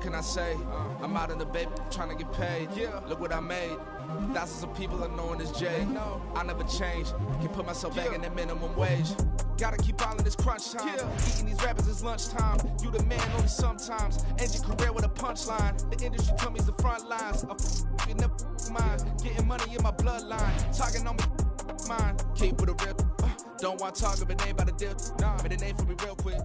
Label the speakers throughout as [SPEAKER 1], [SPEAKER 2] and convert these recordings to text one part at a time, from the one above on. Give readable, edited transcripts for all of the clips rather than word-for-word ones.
[SPEAKER 1] what can I say? I'm out in the bay trying to get paid. Look what I made. Thousands of people are knowing this Jay. I never change. Can put myself back in the minimum wage. Gotta keep all in this crunch time. Eating these rappers is lunchtime. You the man only sometimes. End your career with a punchline. The industry told me it's the front lines. You never mind. Getting money in my bloodline. Talking on me, mine. Keep with a real. Don't want to talk if it ain't about the deal. But it ain't for me real quick.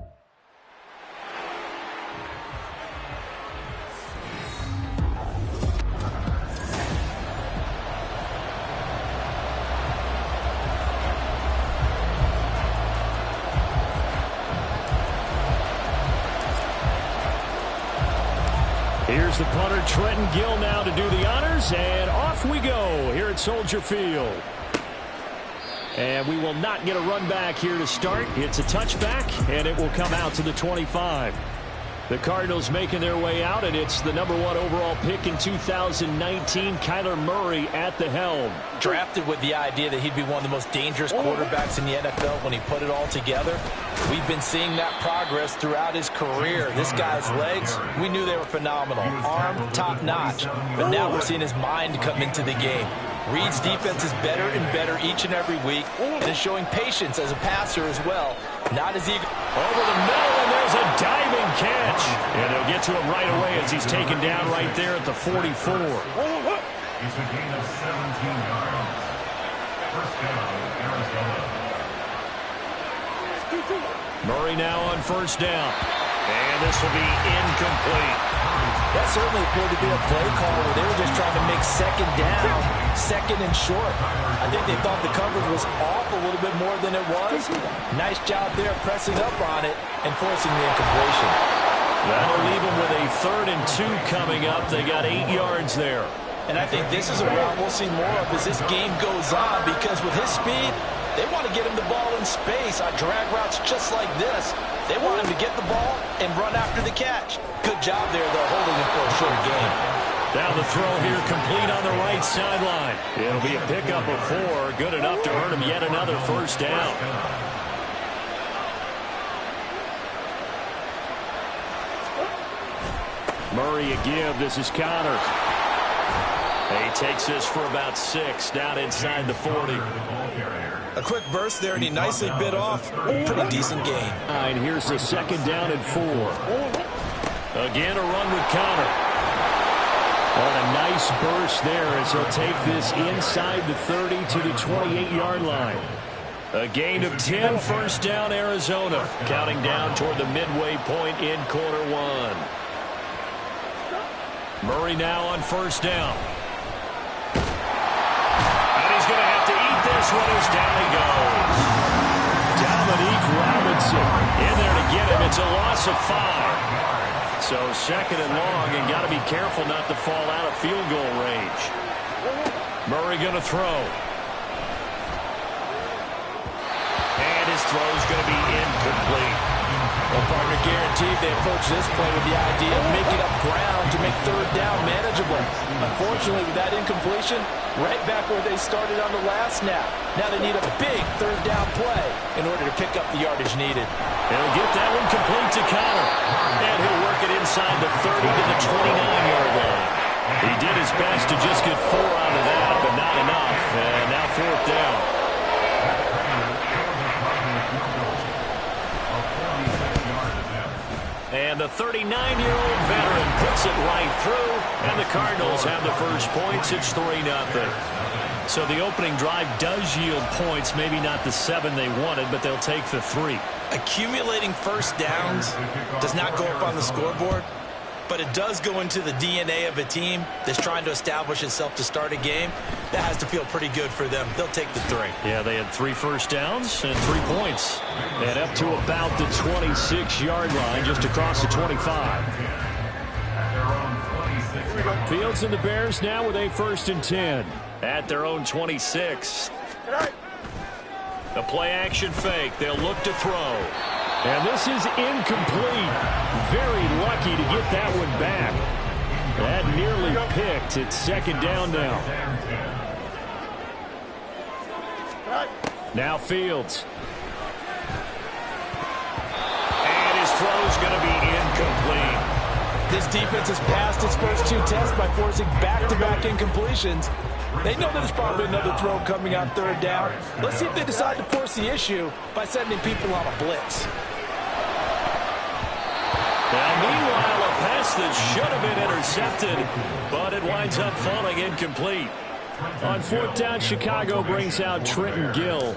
[SPEAKER 2] Here's the punter, Trenton Gill, now to do the honors, and off we go here at Soldier Field. And we will not get a run back here to start. It's a touchback, and it will come out to the 25. The Cardinals making their way out, and it's the #1 overall pick in 2019, Kyler Murray at the helm.
[SPEAKER 3] Drafted with the idea that he'd be one of the most dangerous quarterbacks in the NFL when he put it all together. We've been seeing that progress throughout his career. This guy's legs, we knew they were phenomenal. Arm, top-notch. But now we're seeing his mind come into the game. Reed's defense is better and better each and every week, and is showing patience as a passer as well. Not as eager.
[SPEAKER 2] Over the middle, and there's a diving catch. And they'll get to him right away as he's taken down right there at the 44.
[SPEAKER 4] It's a gain of 17 yards. First down, Arizona.
[SPEAKER 2] Murray now on first down. And this will be incomplete.
[SPEAKER 3] That certainly appeared to be a play call where they were just trying to make second down, second and short. I think they thought the coverage was off a little bit more than it was. Nice job there pressing up on it and forcing the incompletion.
[SPEAKER 2] That'll leave them with a 3rd and 2 coming up. They got 8 yards there.
[SPEAKER 3] And I think this is a route we'll see more of as this game goes on, because with his speed, they want to get him the ball in space on drag routes just like this. They want him to get the ball and run after the catch. Good job there, though, holding him for a short gain.
[SPEAKER 2] Now the throw here complete on the right sideline. It'll be a pickup of 4, good enough to earn him yet another first down. Murray a give. This is Connor. He takes this for about 6, down inside the 40.
[SPEAKER 3] A quick burst there, and he nicely bit off. Pretty decent gain.
[SPEAKER 2] And here's the 2nd down and 4. Again, a run with Connor. And a nice burst there as he'll take this inside the 30 to the 28-yard line. A gain of 10, first down, Arizona. Counting down toward the midway point in quarter 1. Murray now on first down. And he's going to have to eat this one as down he goes. Dominique Robinson in there to get him. It's a loss of 5. So 2nd and long, and got to be careful not to fall out of field goal range. Murray going to throw. And his throw is going to be incomplete.
[SPEAKER 3] Well, partner, guaranteed they approach this play with the idea of making up ground to make 3rd down manageable. Unfortunately, with that incompletion, right back where they started on the last snap. Now they need a big 3rd down play in order to pick up the yardage needed.
[SPEAKER 2] He'll get that one complete to Connor. And he'll work it inside the 30 to the 29-yard line. He did his best to just get 4 out of that, but not enough. And now 4th down. And the 39-year-old veteran puts it right through, and the Cardinals have the first points. It's 3-0. So the opening drive does yield points, maybe not the 7 they wanted, but they'll take the 3.
[SPEAKER 3] Accumulating first downs does not go up on the scoreboard, but it does go into the DNA of a team that's trying to establish itself to start a game. That has to feel pretty good for them. They'll take the 3.
[SPEAKER 2] Yeah, they had 3 first downs and 3 points. And up to about the 26-yard line, just across the 25. Fields and the Bears now with a 1st and 10 at their own 26. The play-action fake. They'll look to throw. And this is incomplete. Very lucky to get that one back. That nearly picked. It's 2nd down now. Now Fields. And his throw's going to be incomplete.
[SPEAKER 3] This defense has passed its first 2 tests by forcing back-to-back incompletions. They know that there's probably another throw coming on 3rd down. Let's see if they decide to force the issue by sending people on a blitz.
[SPEAKER 2] And meanwhile, a pass that should have been intercepted, but it winds up falling incomplete. On 4th down, Chicago brings out Trenton Gill.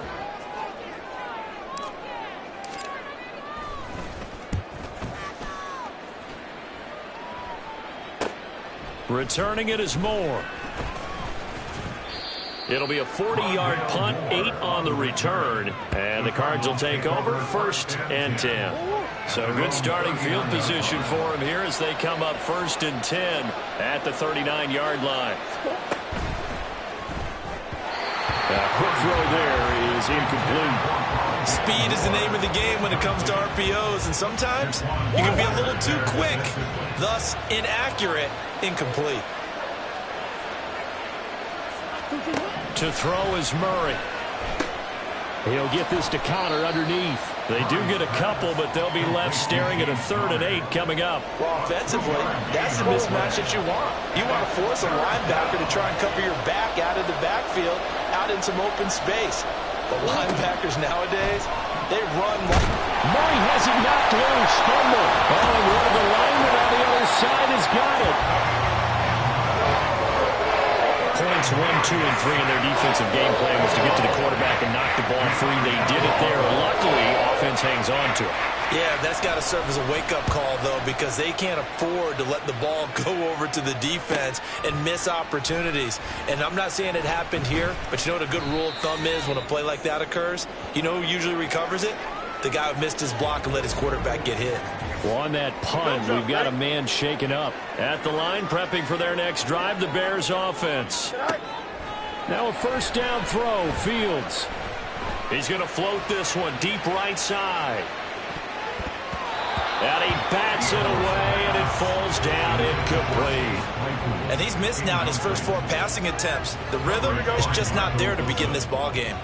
[SPEAKER 2] Returning it is Moore. It'll be a 40-yard punt, 8 on the return. And the Cards will take over 1st and 10. So good starting field position for him here as they come up 1st and 10 at the 39-yard line. A quick throw there is incomplete.
[SPEAKER 3] Speed is the name of the game when it comes to RPOs, and sometimes you can be a little too quick, thus inaccurate, incomplete.
[SPEAKER 2] To throw is Murray. He'll get this to counter underneath. They do get a couple, but they'll be left staring at a 3rd and 8 coming up.
[SPEAKER 3] Well, offensively, that's the mismatch that you want. You want to force a linebacker to try and cover your back out of the backfield, out in some open space. But linebackers nowadays, they run like...
[SPEAKER 2] Murray has it knocked loose. Fumble. Oh, and one of the linemen on the other side has got it. Points 1, 2, and 3 in their defensive game plan was to get to the quarterback and knock the ball free. They did it there. Luckily, offense hangs on to it.
[SPEAKER 3] Yeah, that's got to serve as a wake-up call, though, because they can't afford to let the ball go over to the defense and miss opportunities. And I'm not saying it happened here, but you know what a good rule of thumb is when a play like that occurs? You know who usually recovers it? The guy who missed his block and let his quarterback get hit.
[SPEAKER 2] Well, on that punt, we've got a man shaken up. At the line, prepping for their next drive, the Bears offense. Now a 1st down throw, Fields. He's going to float this one deep right side. And he bats it away, and it falls down incomplete.
[SPEAKER 3] And he's missed now in his first 4 passing attempts. The rhythm is just not there to begin this ball game.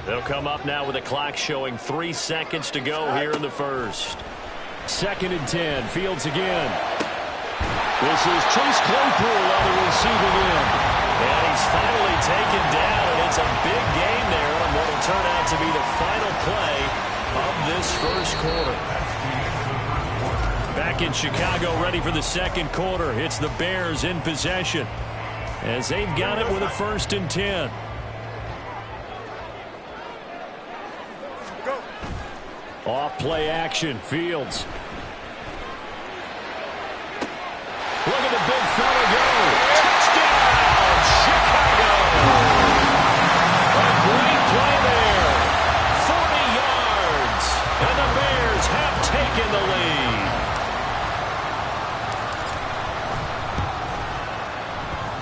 [SPEAKER 2] They'll come up now with a clock showing 3 seconds to go here in the 1st. 2nd and 10, Fields again. This is Chase Claypool on the receiving end. And he's finally taken down, and it's a big gain there on what will turn out to be the final play of this 1st quarter. Back in Chicago, ready for the 2nd quarter. It's the Bears in possession as they've got it with a 1st and 10. Off play action, Fields. Look at the big fella go. Touchdown, Chicago. A great play there. 40 yards. And the Bears have taken the lead.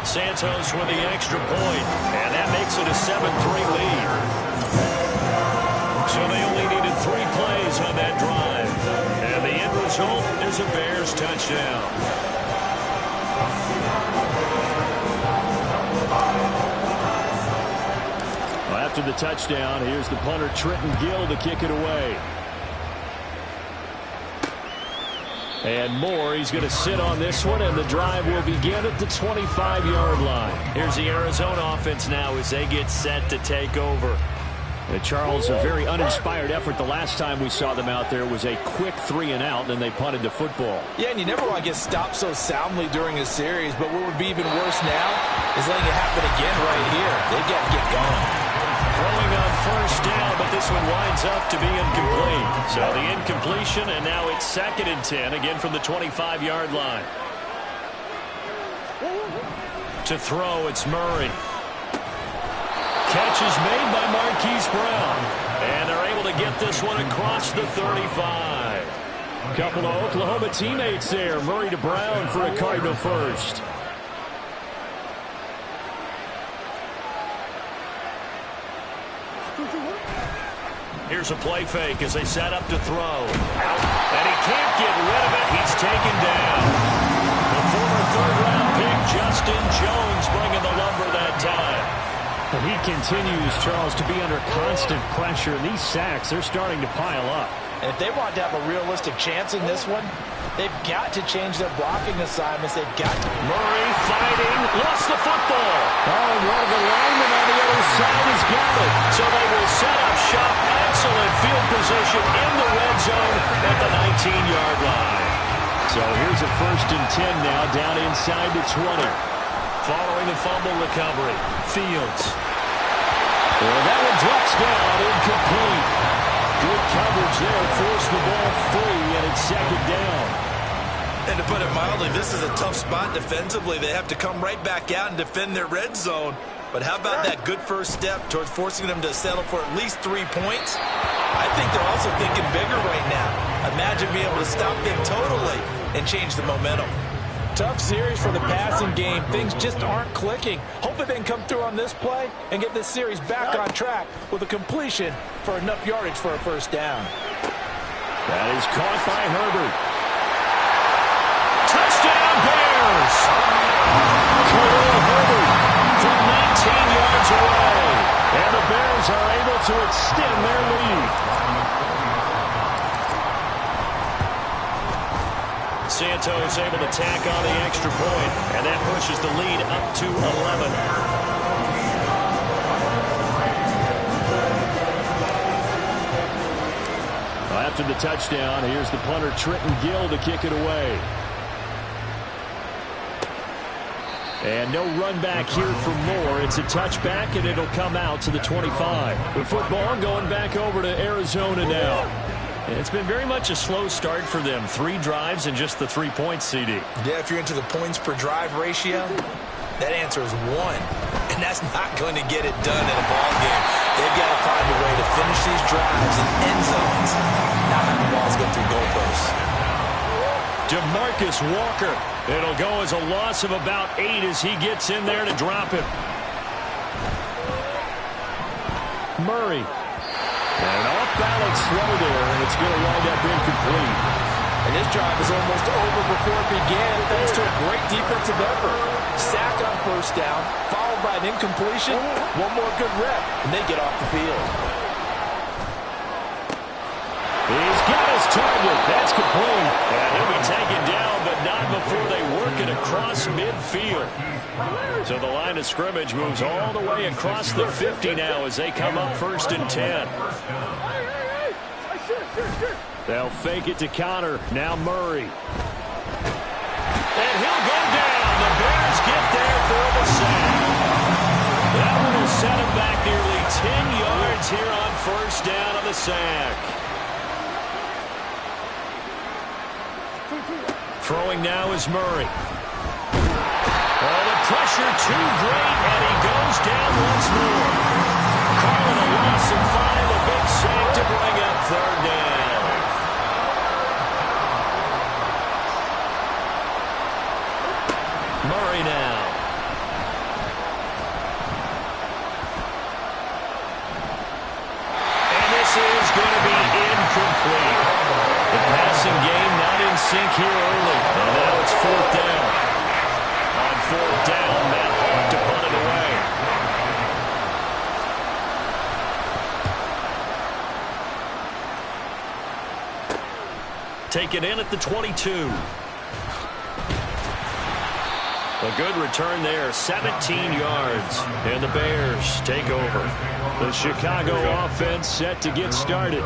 [SPEAKER 2] Santos with the extra point. And that makes it a 7-3 lead. So they only needed 3 plays on that drive. And the end result is a Bears touchdown. Well, after the touchdown, here's the punter Trenton Gill to kick it away. And Moore, he's going to sit on this one, and the drive will begin at the 25-yard line. Here's the Arizona offense now as they get set to take over. Charles, a very uninspired effort. The last time we saw them out there was a quick 3-and-out, and they punted the football.
[SPEAKER 3] Yeah, and you never want to get stopped so soundly during a series, but what would be even worse now is letting it happen again right here. They've got to get going.
[SPEAKER 2] Throwing on 1st down, but this one winds up to be incomplete. So the incompletion, and now it's 2nd and 10, again from the 25-yard line. To throw, it's Murray. Catch is made by Marquise Brown. And they're able to get this one across the 35. Couple of Oklahoma teammates there. Murray to Brown for a Cardinal first. Here's a play fake as they set up to throw. And he can't get rid of it. He's taken down. The former 3rd-round pick, Justin Jones, bringing the lumber that time. He continues, Charles, to be under constant pressure. These sacks, they're starting to pile up.
[SPEAKER 3] And if they want to have a realistic chance in this one, They've got to change their blocking assignments. They've got to.
[SPEAKER 2] Murray fighting, lost the football. Oh, one of the linemen on the other side has got it. So they will set up shop. Excellent field position in the red zone at the 19-yard line. So here's a 1st and 10 now, down inside the 20. Following the fumble recovery, Fields. Well, that one drops down, incomplete. Good coverage there, forced the ball free, and it's 2nd down.
[SPEAKER 3] And to put it mildly, this is a tough spot defensively. They have to come right back out and defend their red zone. But how about that good first step towards forcing them to settle for at least 3 points? I think they're also thinking bigger right now. Imagine being able to stop them totally and change the momentum. Tough series for the passing game. Things just aren't clicking. Hopefully they can come through on this play and get this series back on track with a completion for enough yardage for a 1st down.
[SPEAKER 2] That is caught by Herbert. Touchdown Bears! Khalil Herbert from 19 yards away. And the Bears are able to extend their lead. Santos able to tack on the extra point, and that pushes the lead up to 11. After the touchdown, here's the punter Trenton Gill to kick it away. And no run back here for Moore. It's a touchback, and it'll come out to the 25. The football going back over to Arizona now. And it's been very much a slow start for them. 3 drives and just the 3 points, CD.
[SPEAKER 3] Yeah, if you're into the points per drive ratio, that answer is 1. And that's not going to get it done in a ball game. They've got to find a way to finish these drives in end zones, not have the balls go through goalposts.
[SPEAKER 2] DeMarcus Walker. It'll go as a loss of about 8 as he gets in there to drop it. Murray. And an off-balance throw there, and it's going to wind up incomplete.
[SPEAKER 3] And this drive is almost over before it began, thanks to a great defensive effort. Sack on 1st down, followed by an incompletion. One more good rep, and they get off the field.
[SPEAKER 2] He's got his target. That's complete. And he'll be taken down, but not before they work it across midfield. So the line of scrimmage moves all the way across the 50 now as they come up 1st and 10. They'll fake it to Connor. Now Murray. And he'll go down. The Bears get there for the sack. That one will set him back nearly 10 yards here on 1st down on the sack. Throwing now is Murray. Oh, the pressure too great, and he goes down once more. Calling a loss of 5, a big sack to bring up 3rd down. Murray now. And this is going to be incomplete. The passing game not in sync here early. And now it's 4th down. On 4th down, Matt Hawk to punt it away. Take it in at the 22. A good return there, 17 yards. And the Bears take over. The Chicago offense set to get started.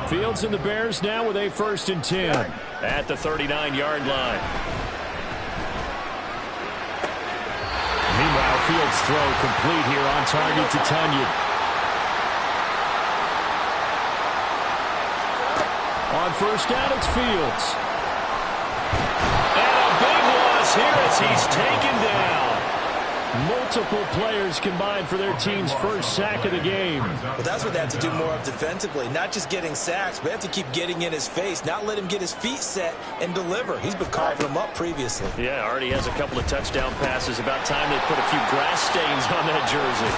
[SPEAKER 2] Fields and the Bears now with a 1st and 10 at the 39-yard line. Meanwhile, Fields' throw complete here on target to Tunyon. On 1st down, it's Fields. And a big loss here as he's taken down. Multiple players combined for their team's 1st sack of the game.
[SPEAKER 3] Well, that's what they have to do more of defensively. Not just getting sacks, but they have to keep getting in his face, not let him get his feet set and deliver. He's been carving them up previously.
[SPEAKER 2] Yeah, already has a couple of touchdown passes. About time they put a few grass stains on that jersey.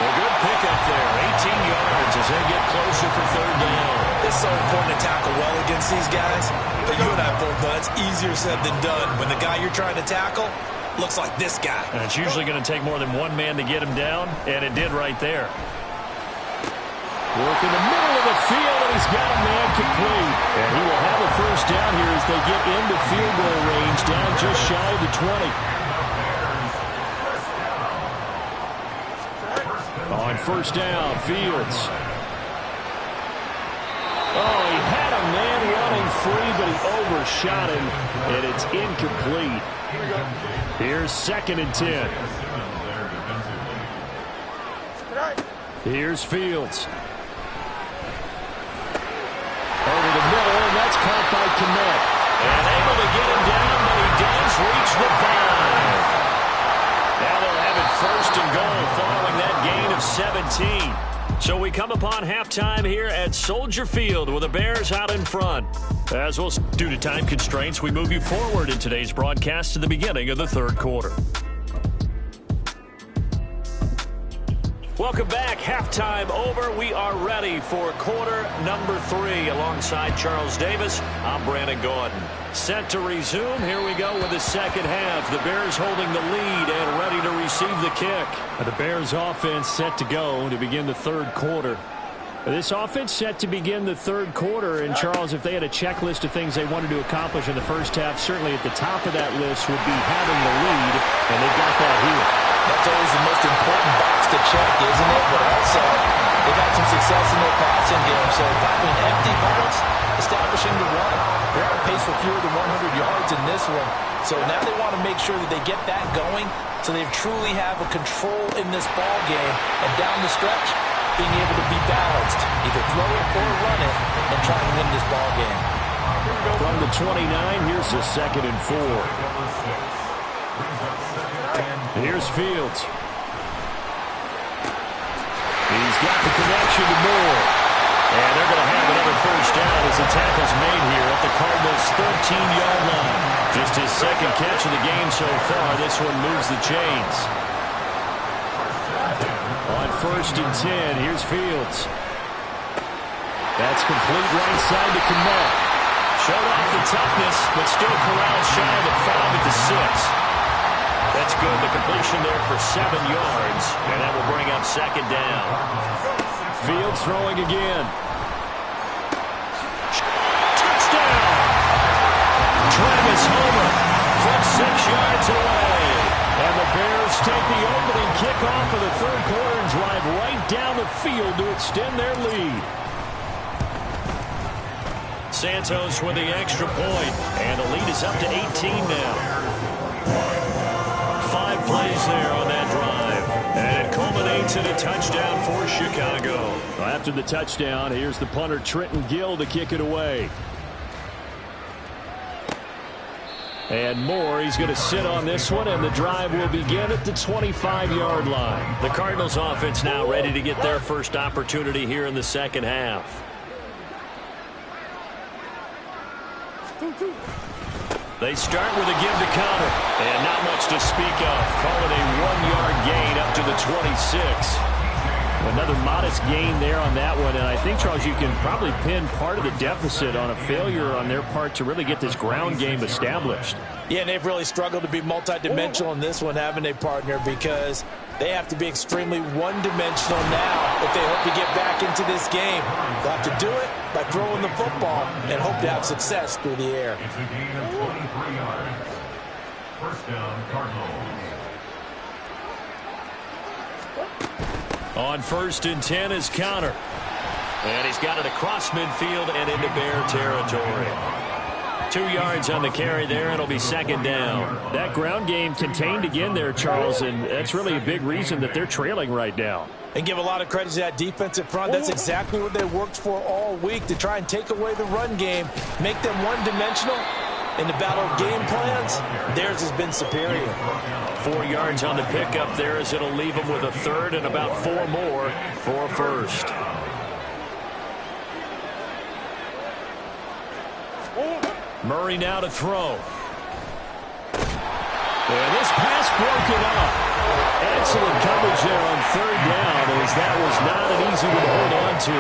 [SPEAKER 2] A good pickup there, 18 yards as they get closer for 3rd down.
[SPEAKER 3] It's so important to tackle well against these guys, but you and I both know it's easier said than done. When the guy you're trying to tackle looks like this guy.
[SPEAKER 2] And it's usually going to take more than one man to get him down, and it did right there. Working the middle of the field, and he's got a man complete. And he will have a first down here as they get into field goal range, down just shy of the 20. On first down, Fields. Oh, he had a man running free, but he overshot him, and it's incomplete. Here's 2nd and 10. Here's Fields. Over the middle, and that's caught by Kmet. And able to get him down, but he does reach the 5. Now they'll have it 1st and goal following that gain of 17. So we come upon halftime here at Soldier Field with the Bears out in front. As well, due to time constraints, we move you forward in today's broadcast to the beginning of the 3rd quarter. Welcome back. Halftime over. We are ready for quarter number 3. Alongside Charles Davis, I'm Brandon Gordon. Set to resume. Here we go with the second half. The Bears holding the lead and ready to receive the kick. The Bears offense set to go to begin the 3rd quarter. This offense set to begin the 3rd quarter. And, Charles, if they had a checklist of things they wanted to accomplish in the first half, certainly at the top of that list would be having the lead, and they've got that here.
[SPEAKER 3] That's always the most important box to check, isn't it? But also, they've had some success in their passing game. So, having empty bullets, establishing the run. They're on pace for fewer than 100 yards in this one. So now they want to make sure that they get that going so they truly have a control in this ball game. And down the stretch, being able to be balanced. Either throw it or run it and try to win this ball game.
[SPEAKER 2] From the 29, here's the 2nd and 4. Here's Fields. He's got the connection to Moore. And they're going to have another first down as the tackle's made here at the Cardinals' 13-yard line. Just his 2nd catch of the game so far. This one moves the chains. On 1st and 10, here's Fields. That's complete right side to Kmet. Showed off the toughness, but still corralled shy of the 5 at the 6. That's good. The completion there for 7 yards, and that will bring up 2nd down. Fields throwing again. Touchdown! Travis Homer from 6 yards away. And the Bears take the opening kickoff of the 3rd quarter and drive right down the field to extend their lead. Santos with the extra point, and the lead is up to 18 now. 5 plays there on that drive, and it culminates in a touchdown for Chicago. After the touchdown, here's the punter Trenton Gill to kick it away. And Moore, he's going to sit on this one, and the drive will begin at the 25-yard line. The Cardinals offense now ready to get their first opportunity here in the 2nd half. They start with a give to counter, and not much to speak of. Call it a 1-yard gain up to the 26. Another modest gain there on that one, and I think, Charles, you can probably pin part of the deficit on a failure on their part to really get this ground game established.
[SPEAKER 3] Yeah, and they've really struggled to be multidimensional in this one, haven't they, partner, because they have to be extremely one-dimensional now if they hope to get back into this game. They'll have to do it by throwing the football and hope to have success through the air.
[SPEAKER 4] It's a gain of 23 yards. First down, Cardinals.
[SPEAKER 2] On 1st and 10 is counter. And he's got it across midfield and into Bear territory. 2 yards on the carry there, and it'll be 2nd down. That ground game contained again there, Charles, and that's really a big reason that they're trailing right now.
[SPEAKER 3] And give a lot of credit to that defensive front. That's exactly what they worked for all week, to try and take away the run game, make them one-dimensional. In the battle of game plans, theirs has been superior.
[SPEAKER 2] 4 yards on the pickup there as it'll leave them with a 3rd and about 4 more for a 1st. Murray now to throw. And this pass broken up. Excellent coverage there on 3rd down, as that was not an easy one to hold on to.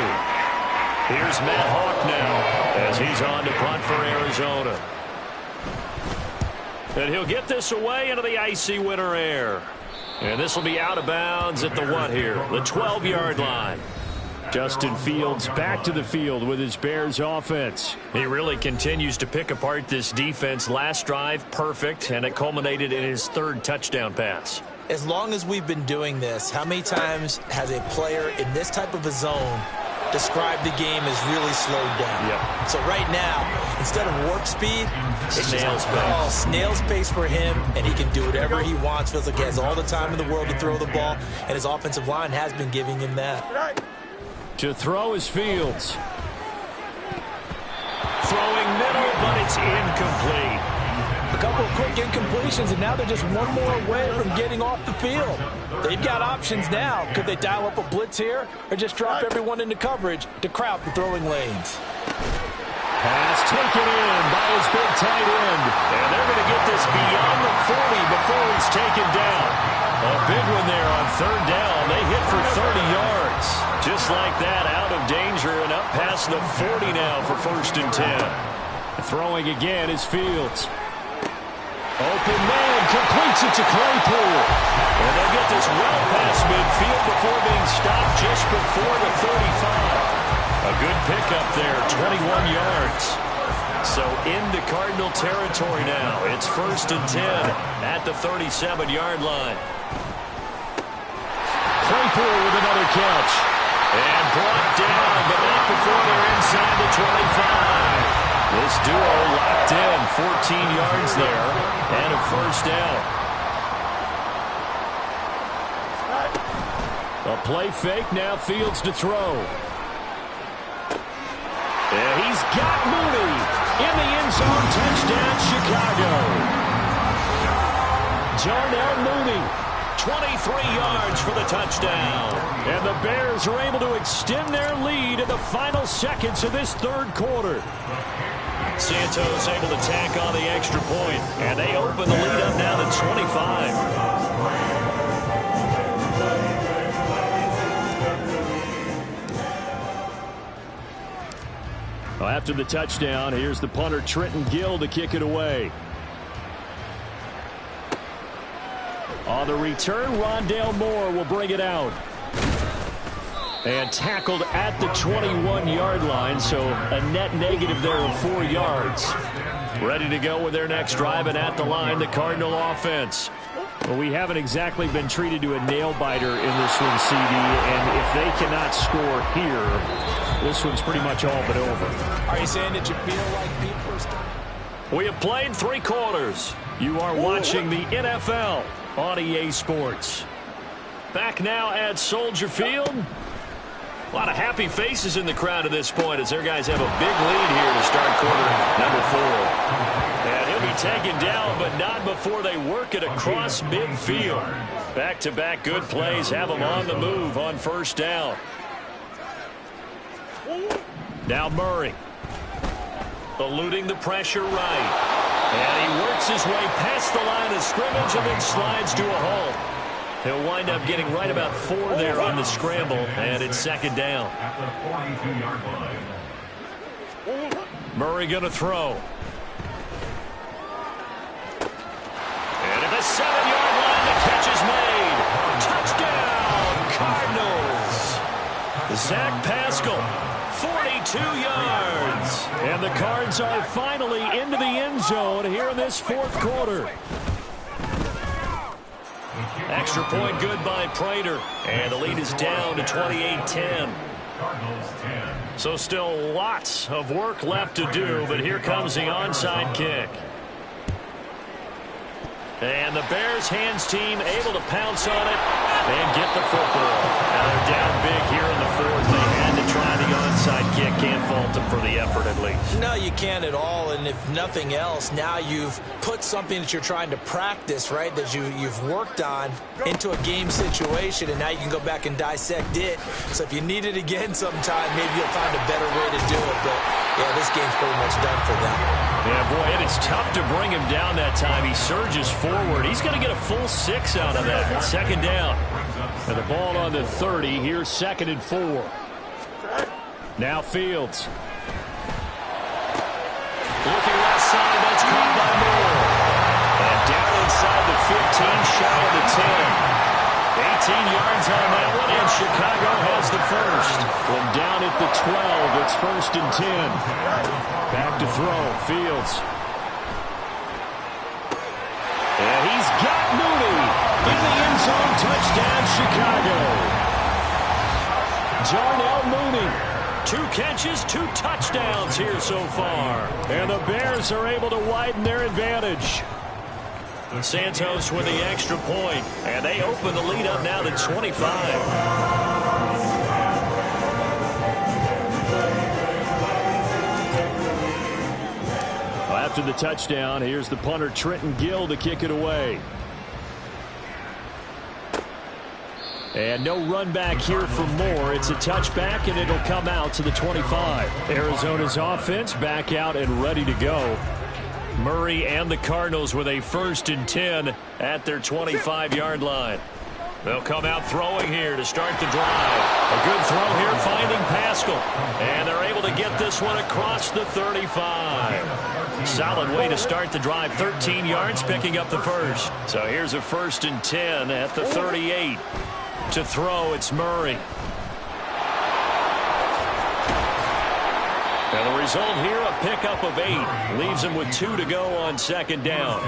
[SPEAKER 2] Here's Matt Hawk now as he's on to punt for Arizona. And he'll get this away into the icy winter air. And this will be out of bounds at the what here? The 12-yard line. Justin Fields back to the field with his Bears offense. He really continues to pick apart this defense. Last drive, perfect, and it culminated in his 3rd touchdown pass.
[SPEAKER 3] As long as we've been doing this, how many times has a player in this type of a zone described the game as really slowed down?
[SPEAKER 2] Yep.
[SPEAKER 3] So right now, instead of warp speed, it's
[SPEAKER 2] snail's pace.
[SPEAKER 3] Snail's pace for him, and he can do whatever he wants. Feels like he has all the time in the world to throw the ball, and his offensive line has been giving him that.
[SPEAKER 2] To throw is Fields. Throwing middle, but it's incomplete.
[SPEAKER 3] A couple of quick incompletions, and now they're just one more away from getting off the field. They've got options now. Could they dial up a blitz here or just drop everyone into coverage to crowd the throwing lanes?
[SPEAKER 2] Pass taken in by his big tight end. And they're going to get this beyond the 40 before he's taken down. A big one there on 3rd down. They hit for 30 yards. Just like that, out of danger and up past the 40 now for 1st and 10. Throwing again is Fields. Open man completes it to Claypool. And they'll get this well past midfield before being stopped just before the 35. A good pickup there, 21 yards. So into Cardinal territory now. It's 1st and 10 at the 37-yard line. Claypool with another catch. And brought down, but not before they're inside the 25. This duo locked in, 14 yards there, and a 1st down. A play fake, now Fields to throw. And he's got Mooney in the end zone, touchdown Chicago. Darnell Mooney, 23 yards for the touchdown. And the Bears are able to extend their lead in the final seconds of this 3rd quarter. Santos able to tack on the extra point, and they open the lead up now to 25. Well, after the touchdown, here's the punter Trenton Gill to kick it away. On the return, Rondale Moore will bring it out. And tackled at the 21-yard line, so a net negative there of 4 yards. Ready to go with their next drive, and at the line, the Cardinal offense. Well, we haven't exactly been treated to a nail-biter in this one, CD, and if they cannot score here, this one's pretty much all but over.
[SPEAKER 3] Are you saying that you feel like people are starting?
[SPEAKER 2] We have played 3 quarters. You are watching the NFL on EA Sports. Back now at Soldier Field. A lot of happy faces in the crowd at this point as their guys have a big lead here to start quarter number 4. And he'll be taken down, but not before they work it across midfield. Back-to-back good plays have them on the move on 1st down. Now Murray. Eluding the pressure right. And he works his way past the line of scrimmage and then slides to a halt. He'll wind up getting right about 4 there on the scramble, and it's 2nd down.
[SPEAKER 4] At the 42-yard line.
[SPEAKER 2] Murray going to throw. And at the 7-yard line, the catch is made. Touchdown, Cardinals. Zach Pascal, 42 yards. And the Cards are finally into the end zone here in this 4th quarter. Extra point good by Prater. And the lead is down to 28-10. So still lots of work left to do, but here comes the onside kick. And the Bears hands team able to pounce on it and get the football. Now they're down big here in the 4th. They had to try the onside kick. Can't fault them for the effort at least.
[SPEAKER 3] No, you can't at all. And if nothing else, now you've put something that you're trying to practice, right, that you've worked on into a game situation, and now you can go back and dissect it. So if you need it again sometime, maybe you'll find a better way to do it. But, yeah, this game's pretty much done for them.
[SPEAKER 2] Yeah, boy, it is tough to bring him down that time. He surges forward. He's going to get a full 6 out of that. 2nd down. And the ball on the 30. Here's 2nd and 4. Now Fields. Looking left side. That's caught by Moore. And down inside the 15, shy of the 10. 18 yards on that one, and Chicago has the first. From down at the 12, it's 1st and 10. Back to throw, Fields. And he's got Mooney in the end zone. Touchdown, Chicago. Darnell Mooney. 2 catches, 2 touchdowns here so far. And the Bears are able to widen their advantage. Santos with the extra point, and they open the lead up now to 25. After the touchdown, here's the punter Trenton Gill to kick it away. And no run back here for Moore. It's a touchback, and it'll come out to the 25. Arizona's offense back out and ready to go. Murray and the Cardinals with a 1st and 10 at their 25-yard line. They'll come out throwing here to start the drive. A good throw here finding Pascal. And they're able to get this one across the 35. Solid way to start the drive. 13 yards, picking up the first. So here's a 1st and 10 at the 38. To throw, it's Murray. And the result here, a pickup of 8. Leaves him with 2 to go on 2nd down.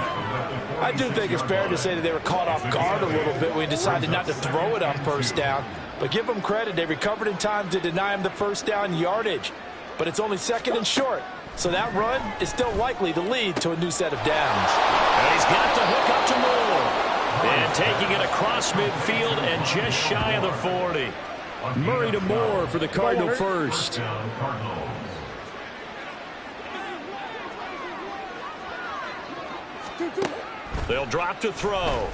[SPEAKER 3] I do think it's fair to say that they were caught off guard a little bit when he decided not to throw it on 1st down. But give them credit. They recovered in time to deny him the 1st down yardage. But it's only 2nd and short. So that run is still likely to lead to a new set of downs.
[SPEAKER 2] And he's got the hook up to Moore. And taking it across midfield and just shy of the 40. Murray to Moore for the Cardinal first. They'll drop to throw.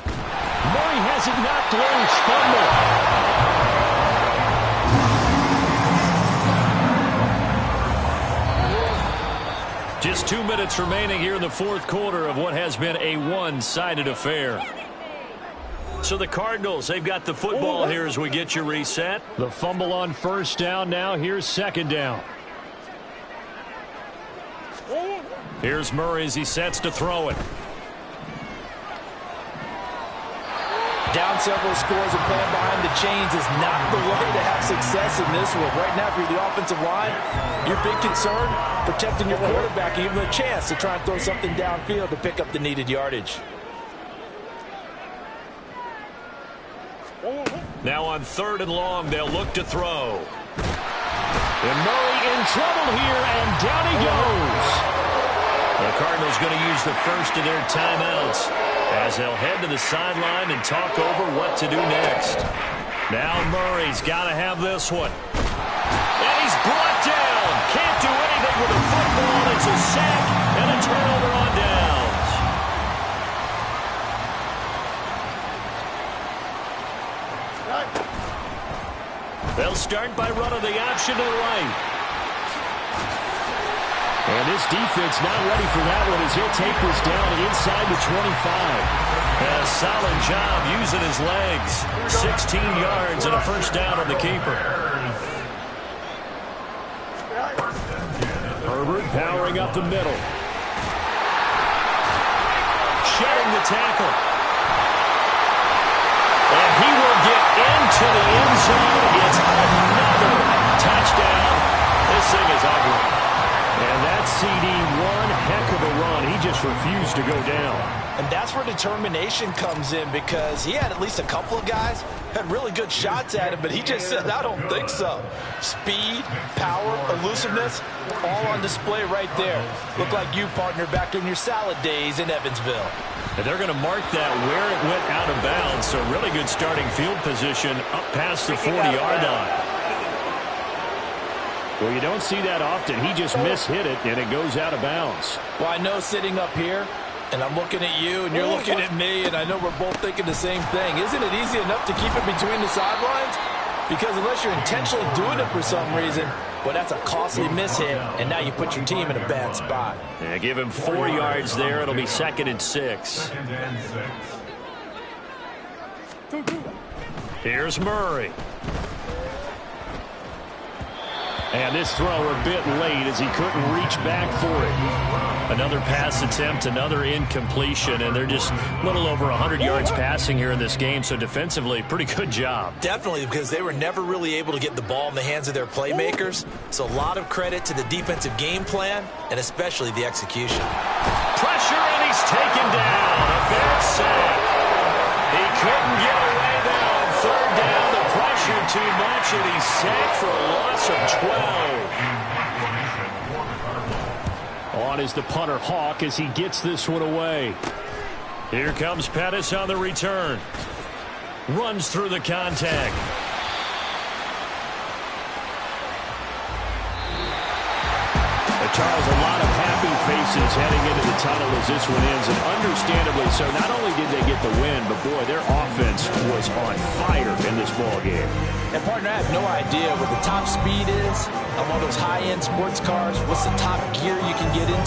[SPEAKER 2] Murray has it knocked loose. Fumble. Just 2 minutes remaining here in the 4th quarter of what has been a one-sided affair. So the Cardinals, they've got the football here as we get you reset. The fumble on 1st down now. Here's 2nd down. Here's Murray as he sets to throw it.
[SPEAKER 3] Down several scores and playing behind the chains is not the way to have success in this one. Right now, if you're the offensive line, your big concern, protecting your quarterback and giving him a chance to try and throw something downfield to pick up the needed yardage.
[SPEAKER 2] Now on 3rd and long, they'll look to throw. And Murray in trouble here, and down he goes. The Cardinals going to use the first of their timeouts as they'll head to the sideline and talk over what to do next. Now Murray's got to have this one. And he's brought down. Can't do anything with the football. It's a sack and a turnover on downs. They'll start by running the option to the right. And this defense not ready for that one as he'll take this down inside the 25. A solid job using his legs. 16 yards and a 1st down on the keeper. Herbert powering up the middle. Shedding the tackle. And he will get into the end zone. It's another touchdown. This thing is ugly. And that CD, one heck of a run. He just refused to go down.
[SPEAKER 3] And that's where determination comes in, because he had at least a couple of guys had really good shots at him, but he just said, I don't think so. Speed, power, elusiveness, all on display right there. Look like you, partner, back in your salad days in Evansville.
[SPEAKER 2] And they're going to mark that where it went out of bounds. So really good starting field position up past the 40-yard line. Well, you don't see that often. He just mishit it, and it goes out of bounds.
[SPEAKER 3] Well, I know sitting up here, and I'm looking at you, and you're looking at me, and I know we're both thinking the same thing. Isn't it easy enough to keep it between the sidelines? Because unless you're intentionally doing it for some reason, well, that's a costly mishit, and now you put your team in a bad spot.
[SPEAKER 2] Yeah, give him 4 yards there. It'll be 2nd and 6. Here's Murray. And this throw a bit late as he couldn't reach back for it. Another pass attempt, another incompletion, and they're just a little over 100 yards passing here in this game, so defensively, pretty good job.
[SPEAKER 3] Definitely, because they were never really able to get the ball in the hands of their playmakers, so a lot of credit to the defensive game plan, and especially the execution.
[SPEAKER 2] Pressure, and he's taken down. A bad sack. He couldn't get away there on third down. The pressure too much, and he's sacked for a loss of 12. On is the punter, Hawk, as he gets this one away. Here comes Pettis on the return. Runs through the contact. Charles, a lot of happy faces heading into the tunnel as this one ends, and understandably so. Not only did they get the win, but boy, their offense was on fire in this ball game.
[SPEAKER 3] And partner, I have no idea what the top speed is on one of those high-end sports cars. What's the top gear you can get into?